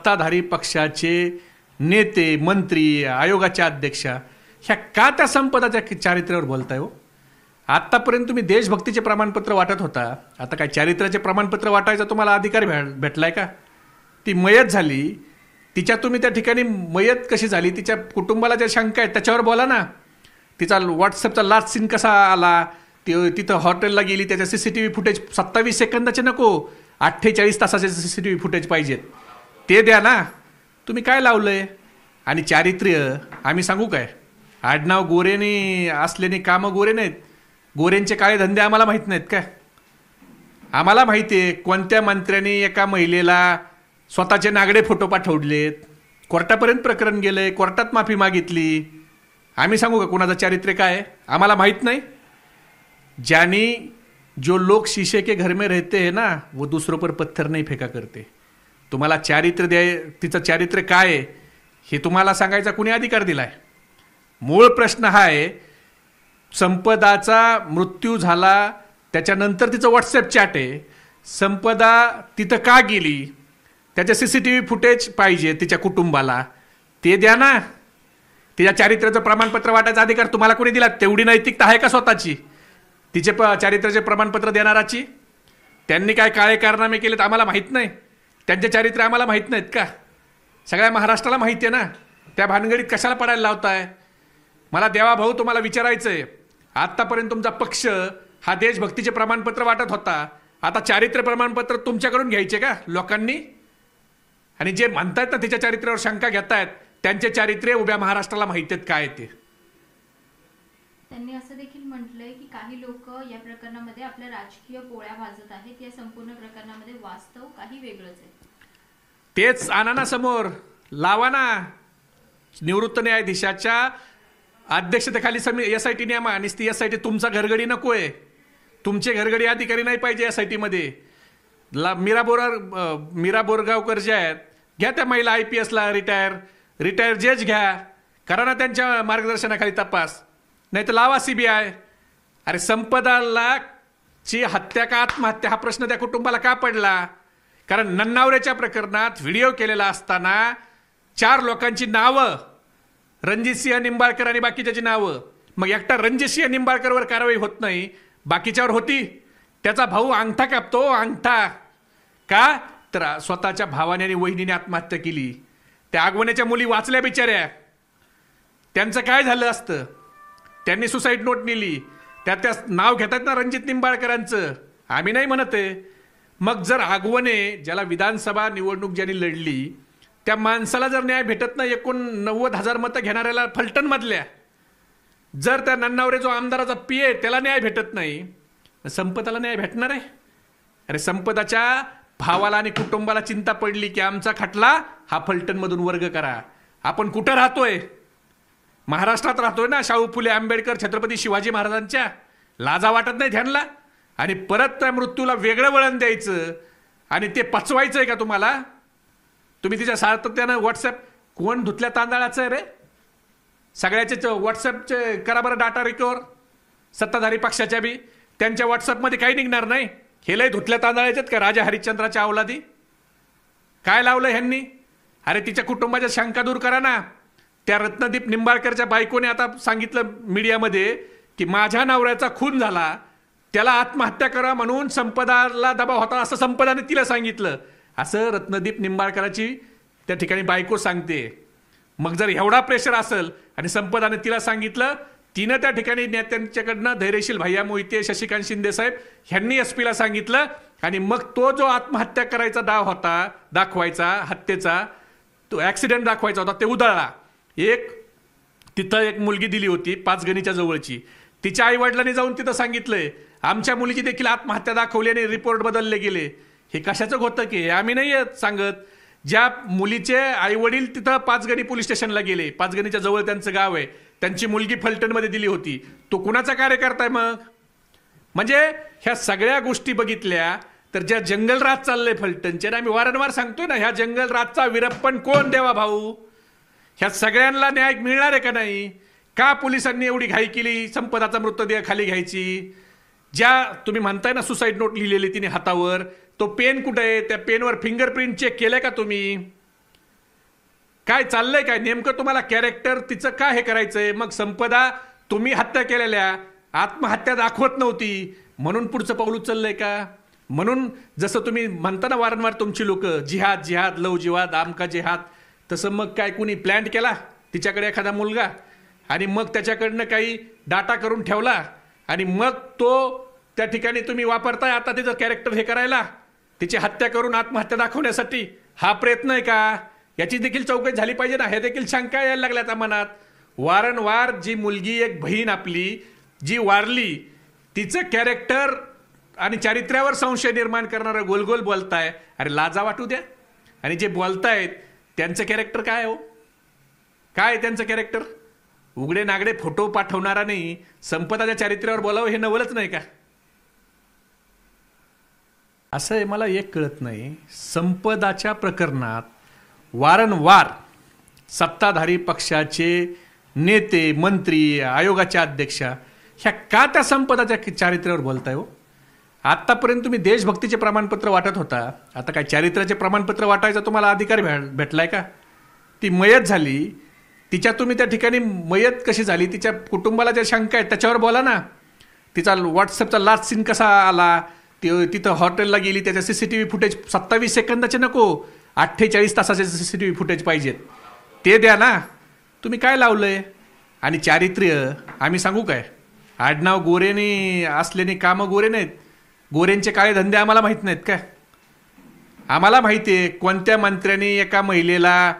सत्ताधारी पक्षाचे नेते, मंत्री, आयोगाचे अध्यक्ष ह्या का त्या संपदाच्या चारित्र्यावर बोलताय हो? आत्तापर्यंत तुम्ही देशभक्तीचे प्रमाणपत्र वाटत होता, आता काय चारित्र्याचे प्रमाणपत्र वाटायचा तुम्हाला अधिकार भेटलाय का? ती मयत झाली, तिच्या तुम्ही त्या ठिकाणी मयत कशी झाली, तिच्या कुटुंबाला ज्या शंका आहेत त्याच्यावर बोला ना. तिचा व्हॉट्सअपचा लास्ट सीन कसा आला, तिथं हॉटेलला गेली, त्याच्या CCTV फुटेज 27 सेकंदाचे नको, 48 तासाचे CCTV फुटेज पाहिजेत, ते द्या ना. तुम्ही काय लावलंय? आणि चारित्र्य आम्ही सांगू काय? आडनाव गोरेने असल्याने कामं गोरे नाहीत. गोरेंचे काळे धंदे आम्हाला माहीत नाहीत का? आम्हाला माहिती आहे कोणत्या मंत्र्यांनी एका महिलेला स्वतःचे नागडे फोटो पाठवलेत, कोर्टापर्यंत प्रकरण गेलंय, कोर्टात माफी मागितली. आम्ही सांगू का कुणाचं चारित्र्य काय आहे? आम्हाला माहीत नाही. ज्यांनी जो लोग शीशे के घर में रहते हैं ना, वो दूसरों पर पत्थर नहीं फेका करते. तुम्हाला चारित्र्य तिचं चारित्र्य काय आहे हे तुम्हाला सांगायचा कुणी अधिकार दिलाय? मूळ प्रश्न हा आहे, संपदाचा मृत्यू झाला त्याच्यानंतर तिचं व्हॉट्सअप चॅट आहे, संपदा तिथं का गेली, त्याचे CCTV फुटेज पाहिजे तिच्या कुटुंबाला, ते द्या ना. तिच्या चारित्र्याचं प्रमाणपत्र वाटायचा अधिकार तुम्हाला कोणी दिला? तेवढी नैतिकता आहे का स्वतःची तिचे चारित्र्याचे प्रमाणपत्र देणाराची? त्यांनी काय काळे कारनामे केलेत आम्हाला माहीत नाही? त्यांचे चारित्र्य आम्हाला माहीत नाहीत का? सगळ्या महाराष्ट्राला माहिती आहे ना. त्या भानगडीत कशाला पडायला लावताय? मला देवा भाऊ तुम्हाला विचारायचं आहे, आत्तापर्यंत तुमचा पक्ष हा देशभक्तीचे प्रमाणपत्र वाटत होता, आता चारित्र्य प्रमाणपत्र तुमच्याकडून घ्यायचे का लोकांनी? आणि जे म्हणतायत ना तिच्या चारित्र्यावर शंका घेतायत, त्यांचे चारित्र्य उभ्या महाराष्ट्राला माहिती आहेत काय ते. त्यांनी असं देखील म्हटलंय की काही लोक या प्रकरणामध्ये आपल्या राजकीय पोळ्या भाजत आहेत, या संपूर्ण प्रकरणामध्ये वास्तव काही वेगळंच आहे. तेच आणा ना समोर, लावा ना. निवृत्त न्यायाधीशाच्या अध्यक्षतेखाली SIT न्यामा, आणि ती SIT तुमचा घरगडी नकोय, तुमचे घरगडी अधिकारी नाही पाहिजे SIT मध्ये. मीरा बोरगावकर जे आहेत, घ्या त्या महिला IPS ला रिटायर जज घ्या, करा ना त्यांच्या मार्गदर्शनाखाली तपास, नाही तर लावा CBI. अरे संपदाला ची हत्या का आत्महत्या हा प्रश्न त्या कुटुंबाला का पडला? कारण नन्नावऱ्याच्या प्रकरणात व्हिडिओ केलेला असताना 4 लोकांची नावं, रणजितसिंह निंबाळकर आणि बाकीच्याची नावं, मग एकटा रणजितसिंह निंबाळकरवर कारवाई होत नाही, बाकीच्यावर होती. त्याचा भाऊ अंगठा कापतो, अंगठा का? तर स्वतःच्या भावाने आणि वहिनीने आत्महत्या केली. त्या आगवण्याच्या मुली वाचल्या बिचाऱ्या, त्यांचं काय झालं असतं? त्यांनी सुसाईड नोट नेली, त्या नाव घेतात ना रणजित निंबाळकरांचं, आम्ही नाही म्हणत आहे. मग जर आगवणे, ज्याला विधानसभा निवडणूक ज्यांनी लढली, त्या माणसाला जर न्याय भेटत नाही 89,000 मतं घेणाऱ्याला फलटणमधल्या, जर त्या नन्नावरे जो आमदाराचा PA त्याला न्याय भेटत नाही, संपदाला न्याय भेटणार आहे? अरे संपदाच्या भावाला आणि कुटुंबाला चिंता पडली की आमचा खटला हा फलटणमधून वर्ग करा. आपण कुठं राहतोय? महाराष्ट्रात राहतोय ना, शाहू फुले आंबेडकर छत्रपती शिवाजी महाराजांच्या. लाजा वाटत नाही ध्यानला? आणि परत त्या मृत्यूला वेगळं वळण द्यायचं आणि ते पचवायचं आहे का तुम्हाला? तुम्ही तिच्या सातत्यानं व्हॉट्सअप, कोण धुतल्या तांदळाचं आहे रे? सगळ्याचे व्हॉट्सअपचे करा बरं डाटा रिकवर, सत्ताधारी पक्षाच्या बी. त्यांच्या व्हॉट्सअपमध्ये काही निघणार नाही. हे लय धुतल्या तांदळाचेत का राजा हरिश्चंद्राच्या अवलादी? काय लावलं ह्यांनी? अरे तिच्या कुटुंबाच्या शंका दूर करा ना. त्या रत्नदीप निंबाळकरच्या बायकोने आता सांगितलं मीडियामध्ये की माझ्या नवऱ्याचा खून झाला, त्याला आत्महत्या करा म्हणून संपदाला दबाव होता, असं संपदाने तिला सांगितलं, असं रत्नदीप निंबाळकराची त्या ठिकाणी बायको सांगते. मग जर एवढा प्रेशर असेल आणि संपदाने तिला सांगितलं, तिनं त्या ठिकाणी नेत्यांच्याकडनं धैर्यशील भैया मोहिते, शशिकांत शिंदे साहेब ह्यांनी SP ला सांगितलं, आणि मग तो जो आत्महत्या करायचा डाव होता दाखवायचा, हत्येचा तो ॲक्सिडेंट दाखवायचा होता, ते उधळला. तिथं एक मुलगी दिली होती पाचगणीच्या जवळची, तिच्या आईवडिलांनी जाऊन तिथं सांगितलंय आमच्या मुलीची देखील आत्महत्या दाखवली आणि रिपोर्ट बदलले गेले. हे कशाचं होतं की आम्ही नाही सांगत. ज्या मुलीचे आईवडील तिथं पाचगणी पोलीस स्टेशनला गेले, पाचगणीच्या जवळ त्यांचं गाव आहे, त्यांची मुलगी फलटणमध्ये दिली होती, तो कुणाचा कार्यकर्ता आहे मग? म्हणजे ह्या सगळ्या गोष्टी बघितल्या तर ज्या जंगलराज चाललंय फलटणचे, आम्ही वारंवार सांगतोय ना, ह्या जंगलराजचा विरप्पन कोण देवा भाऊ? ह्या सगळ्यांना न्याय मिळणार आहे का नाही? का पोलिसांनी एवढी घाई केली संपदाचा मृतदेह खाली घ्यायची? ज्या तुम्ही म्हणताय ना सुसाईड नोट लिहिलेली तिने हातावर, तो पेन कुठे आहे? त्या पेनवर फिंगरप्रिंट चेक केलंय का तुम्ही? काय चाललंय काय नेमकं तुम्हाला कॅरेक्टर तिचं काय हे करायचंय. मग संपदा तुम्ही हत्या केलेल्या आत्महत्या दाखवत नव्हती म्हणून पुढचं पाऊल उचललंय का. म्हणून जसं तुम्ही म्हणता ना वारंवार तुमची लोक जिहाद जिहाद लव जिहाद आमका जिहाद, तसं मग काय कुणी प्लॅन केला तिच्याकडे एखादा मुलगा आणि मग त्याच्याकडनं काही डाटा करून ठेवला आणि मग तो त्या ठिकाणी तुम्ही वापरताय आता तिचं कॅरेक्टर हे करायला, तिची हत्या करून आत्महत्या दाखवण्यासाठी. हा प्रयत्न आहे का. याची देखील चौकशी झाली पाहिजे ना. हे देखील शंका यायला लागल्या आता मनात. वारंवार जी मुलगी एक बहीण आपली जी वारली तिचं कॅरेक्टर आणि चारित्र्यावर संशय निर्माण करणारं गोलगोल बोलताय. अरे लाजा वाटू द्या. आणि जे बोलतायत त्यांचं कॅरेक्टर काय हो, काय त्यांचं कॅरेक्टर. उघडे नागडे फोटो पाठवणारा नाही, संपदाच्या चारित्र्यावर बोलावं हे नवलच नाही का. असं आहे मला एक कळत नाही. संपदाच्या प्रकरणात वारंवार सत्ताधारी पक्षाचे नेते मंत्री आयोगाच्या अध्यक्षा ह्या का त्या संपदाच्या चारित्र्यावर बोलताय हो. आतापर्यंत तुम्ही देशभक्तीचे प्रमाणपत्र वाटत होता, आता काय चारित्र्याचे प्रमाणपत्र वाटायचा तुम्हाला अधिकार भेटलाय का. ती मयत झाली, तिच्या तुम्ही त्या ठिकाणी मयत कशी झाली तिच्या कुटुंबाला ज्या शंका आहेत त्याच्यावर बोला ना. तिचा व्हॉट्सअपचा लास्ट सीन कसा आला, तिथं हॉटेलला गेली त्याच्या सीसीटीव्ही फुटेज 27 सेकंदाचे नको 48 तासाचे सीसीटीव्ही फुटेज पाहिजेत ते द्या ना. तुम्ही काय लावलंय. आणि चारित्र्य आम्ही सांगू काय, आडनाव गोरेने असलेने कामं गोरे नाहीत. गोरेंचे काळे धंदे आम्हाला माहीत नाहीत काय. आम्हाला माहिती आहे कोणत्या मंत्र्यांनी एका महिलेला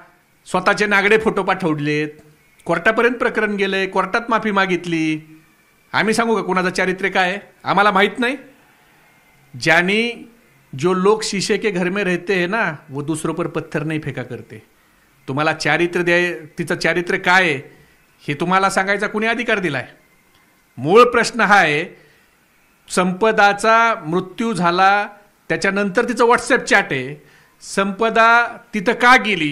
स्वतःचे नागडे फोटो पाठवलेत, कोर्टापर्यंत प्रकरण गेलंय, कोर्टात माफी मागितली. आम्ही सांगू का कुणाचं चारित्र्य काय आम्हाला माहीत नाही. ज्यांनी जो लोग शीशे के घर में रहते हैं ना वो दूसरों पर पत्थर नहीं फेका करते. तुम्हाला चारित्र्य तिचं चारित्र्य काय आहे हे तुम्हाला सांगायचा कुणी अधिकार दिलाय. मूळ प्रश्न हा आहे, संपदाचा मृत्यू झाला त्याच्यानंतर तिचं व्हॉट्सअप चॅट आहे, संपदा तिथं का गेली